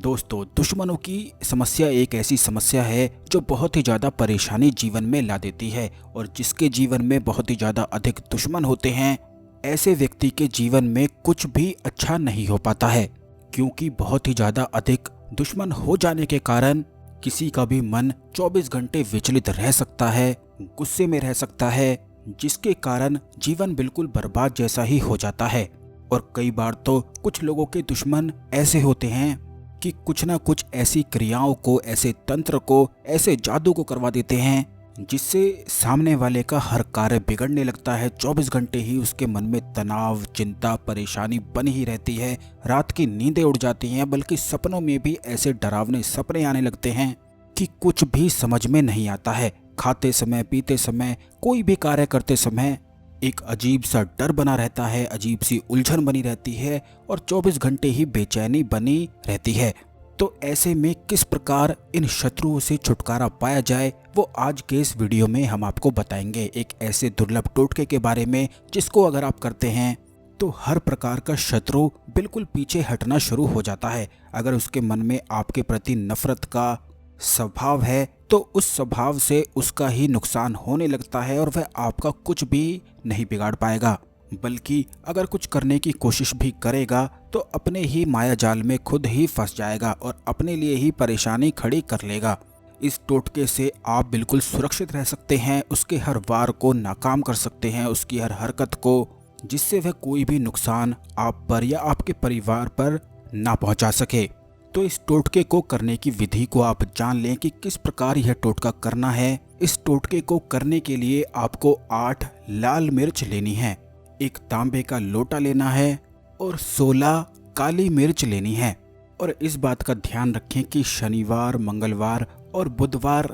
दोस्तों, दुश्मनों की समस्या एक ऐसी समस्या है जो बहुत ही ज़्यादा परेशानी जीवन में ला देती है। और जिसके जीवन में बहुत ही ज़्यादा अधिक दुश्मन होते हैं, ऐसे व्यक्ति के जीवन में कुछ भी अच्छा नहीं हो पाता है। क्योंकि बहुत ही ज़्यादा अधिक दुश्मन हो जाने के कारण किसी का भी मन 24 घंटे विचलित रह सकता है, गुस्से में रह सकता है, जिसके कारण जीवन बिल्कुल बर्बाद जैसा ही हो जाता है। और कई बार तो कुछ लोगों के दुश्मन ऐसे होते हैं कि कुछ ना कुछ ऐसी क्रियाओं को, ऐसे तंत्र को, ऐसे जादू को करवा देते हैं जिससे सामने वाले का हर कार्य बिगड़ने लगता है। 24 घंटे ही उसके मन में तनाव, चिंता, परेशानी बनी ही रहती है। रात की नींदें उड़ जाती हैं, बल्कि सपनों में भी ऐसे डरावने सपने आने लगते हैं कि कुछ भी समझ में नहीं आता है। खाते समय, पीते समय, कोई भी कार्य करते समय एक अजीब सा डर बना रहता है, अजीब सी उलझन बनी रहती है और 24 घंटे ही बेचैनी बनी रहती है। तो ऐसे में किस प्रकार इन शत्रुओं से छुटकारा पाया जाए, वो आज के इस वीडियो में हम आपको बताएंगे। एक ऐसे दुर्लभ टोटके के बारे में जिसको अगर आप करते हैं तो हर प्रकार का शत्रु बिल्कुल पीछे हटना शुरू हो जाता है। अगर उसके मन में आपके प्रति नफरत का स्वभाव है तो उस स्वभाव से उसका ही नुकसान होने लगता है और वह आपका कुछ भी नहीं बिगाड़ पाएगा, बल्कि अगर कुछ करने की कोशिश भी करेगा तो अपने ही माया जाल में खुद ही फंस जाएगा और अपने लिए ही परेशानी खड़ी कर लेगा। इस टोटके से आप बिल्कुल सुरक्षित रह सकते हैं, उसके हर वार को नाकाम कर सकते हैं, उसकी हर हरकत को, जिससे वह कोई भी नुकसान आप पर या आपके परिवार पर ना पहुंचा सके। तो इस टोटके को करने की विधि को आप जान लें कि किस प्रकार यह टोटका करना है। इस टोटके को करने के लिए आपको 8 लाल मिर्च लेनी है, एक तांबे का लोटा लेना है और 16 काली मिर्च लेनी है। और इस बात का ध्यान रखें कि शनिवार, मंगलवार और बुधवार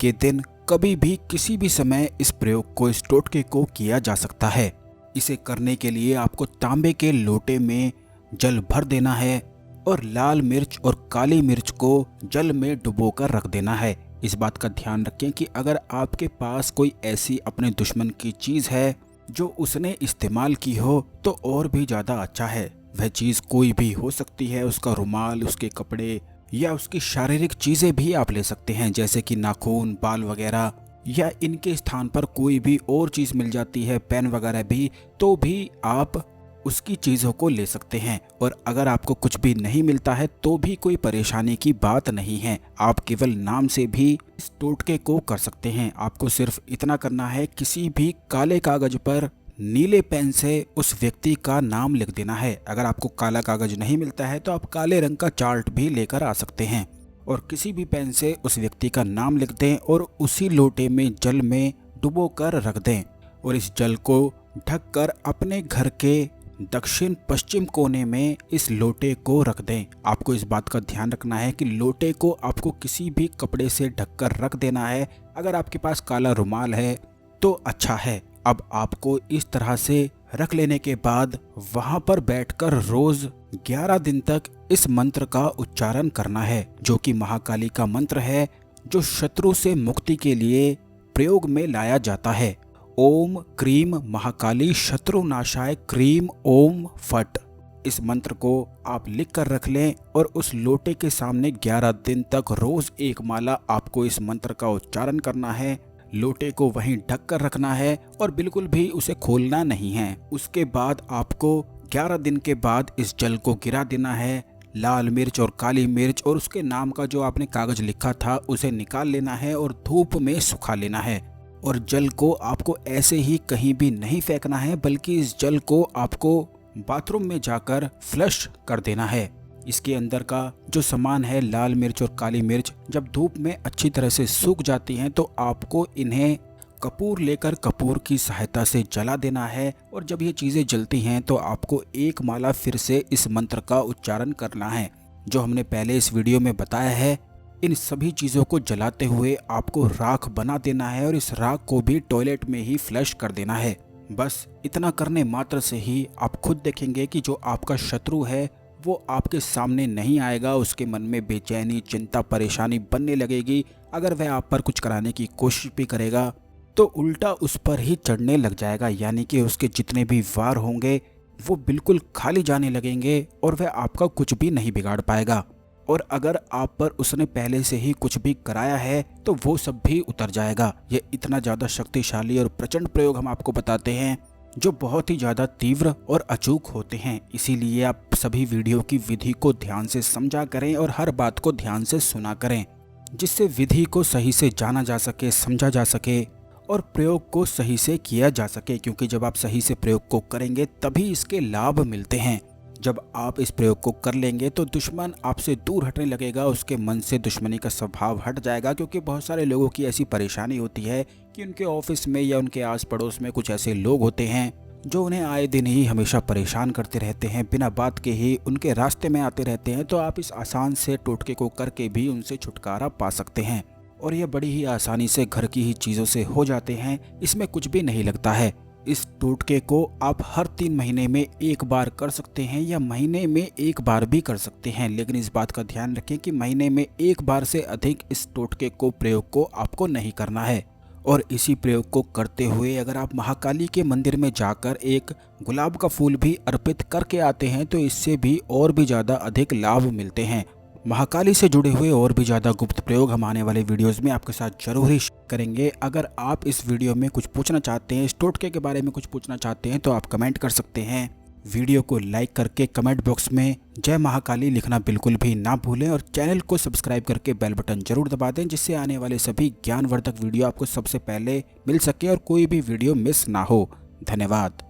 के दिन कभी भी किसी भी समय इस प्रयोग को, इस टोटके को किया जा सकता है। इसे करने के लिए आपको तांबे के लोटे में जल भर देना है और लाल मिर्च और काली मिर्च को जल में डुबोकर रख देना है। इस बात का ध्यान रखें कि अगर आपके पास कोई ऐसी अपने दुश्मन की चीज़ है जो उसने इस्तेमाल की हो तो और भी ज़्यादा अच्छा है। वह चीज़ कोई भी हो सकती है, उसका रुमाल, उसके कपड़े या उसकी शारीरिक चीज़ें भी आप ले सकते हैं, जैसे कि नाखून, बाल वगैरह, या इनके स्थान पर कोई भी और चीज़ मिल जाती है, पेन वगैरह भी, तो भी आप उसकी चीज़ों को ले सकते हैं। और अगर आपको कुछ भी नहीं मिलता है तो भी कोई परेशानी की बात नहीं है, आप केवल नाम से भी इस टोटके को कर सकते हैं। आपको सिर्फ इतना करना है, किसी भी काले कागज पर नीले पेन से उस व्यक्ति का नाम लिख देना है। अगर आपको काला कागज नहीं मिलता है तो आप काले रंग का चार्ट भी लेकर आ सकते हैं और किसी भी पेन से उस व्यक्ति का नाम लिख दें और उसी लोटे में जल में डुबो कर रख दें। और इस जल को ढककर अपने घर के दक्षिण पश्चिम कोने में इस लोटे को रख दें। आपको इस बात का ध्यान रखना है कि लोटे को आपको किसी भी कपड़े से ढककर रख देना है। अगर आपके पास काला रुमाल है तो अच्छा है। अब आपको इस तरह से रख लेने के बाद वहां पर बैठकर रोज 11 दिन तक इस मंत्र का उच्चारण करना है, जो कि महाकाली का मंत्र है, जो शत्रु से मुक्ति के लिए प्रयोग में लाया जाता है। ओम क्रीम महाकाली शत्रुनाशाय क्रीम ओम फट। इस मंत्र को आप लिख कर रख लें और उस लोटे के सामने 11 दिन तक रोज एक माला आपको इस मंत्र का उच्चारण करना है। लोटे को वहीं ढक कर रखना है और बिल्कुल भी उसे खोलना नहीं है। उसके बाद आपको 11 दिन के बाद इस जल को गिरा देना है। लाल मिर्च और काली मिर्च और उसके नाम का जो आपने कागज लिखा था उसे निकाल लेना है और धूप में सुखा लेना है। और जल को आपको ऐसे ही कहीं भी नहीं फेंकना है, बल्कि इस जल को आपको बाथरूम में जाकर फ्लश कर देना है। इसके अंदर का जो सामान है, लाल मिर्च और काली मिर्च, जब धूप में अच्छी तरह से सूख जाती हैं तो आपको इन्हें कपूर लेकर कपूर की सहायता से जला देना है। और जब ये चीज़ें जलती हैं तो आपको एक माला फिर से इस मंत्र का उच्चारण करना है, जो हमने पहले इस वीडियो में बताया है। इन सभी चीज़ों को जलाते हुए आपको राख बना देना है और इस राख को भी टॉयलेट में ही फ्लश कर देना है। बस इतना करने मात्र से ही आप खुद देखेंगे कि जो आपका शत्रु है वो आपके सामने नहीं आएगा। उसके मन में बेचैनी, चिंता, परेशानी बनने लगेगी। अगर वह आप पर कुछ कराने की कोशिश भी करेगा तो उल्टा उस पर ही चढ़ने लग जाएगा, यानी कि उसके जितने भी वार होंगे वो बिल्कुल खाली जाने लगेंगे और वह आपका कुछ भी नहीं बिगाड़ पाएगा। और अगर आप पर उसने पहले से ही कुछ भी कराया है तो वो सब भी उतर जाएगा। ये इतना ज़्यादा शक्तिशाली और प्रचंड प्रयोग हम आपको बताते हैं जो बहुत ही ज़्यादा तीव्र और अचूक होते हैं। इसीलिए आप सभी वीडियो की विधि को ध्यान से समझा करें और हर बात को ध्यान से सुना करें, जिससे विधि को सही से जाना जा सके, समझा जा सके और प्रयोग को सही से किया जा सके। क्योंकि जब आप सही से प्रयोग को करेंगे तभी इसके लाभ मिलते हैं। जब आप इस प्रयोग को कर लेंगे तो दुश्मन आपसे दूर हटने लगेगा, उसके मन से दुश्मनी का स्वभाव हट जाएगा। क्योंकि बहुत सारे लोगों की ऐसी परेशानी होती है कि उनके ऑफिस में या उनके आस पड़ोस में कुछ ऐसे लोग होते हैं जो उन्हें आए दिन ही हमेशा परेशान करते रहते हैं, बिना बात के ही उनके रास्ते में आते रहते हैं। तो आप इस आसान से टोटके को करके भी उनसे छुटकारा पा सकते हैं और यह बड़ी ही आसानी से घर की ही चीज़ों से हो जाते हैं। इसमें कुछ भी नहीं लगता है। इस टोटके को आप हर 3 महीने में एक बार कर सकते हैं या महीने में एक बार भी कर सकते हैं, लेकिन इस बात का ध्यान रखें कि महीने में एक बार से अधिक इस टोटके को प्रयोग को आपको नहीं करना है। और इसी प्रयोग को करते हुए अगर आप महाकाली के मंदिर में जाकर एक गुलाब का फूल भी अर्पित करके आते हैं तो इससे भी और भी ज़्यादा अधिक लाभ मिलते हैं। महाकाली से जुड़े हुए और भी ज़्यादा गुप्त प्रयोग हम आने वाले वीडियोस में आपके साथ जरूर ही शेयर करेंगे। अगर आप इस वीडियो में कुछ पूछना चाहते हैं, इस टोटके के बारे में कुछ पूछना चाहते हैं तो आप कमेंट कर सकते हैं। वीडियो को लाइक करके कमेंट बॉक्स में जय महाकाली लिखना बिल्कुल भी ना भूलें और चैनल को सब्सक्राइब करके बेल बटन जरूर दबा दें, जिससे आने वाले सभी ज्ञानवर्धक वीडियो आपको सबसे पहले मिल सके और कोई भी वीडियो मिस ना हो। धन्यवाद।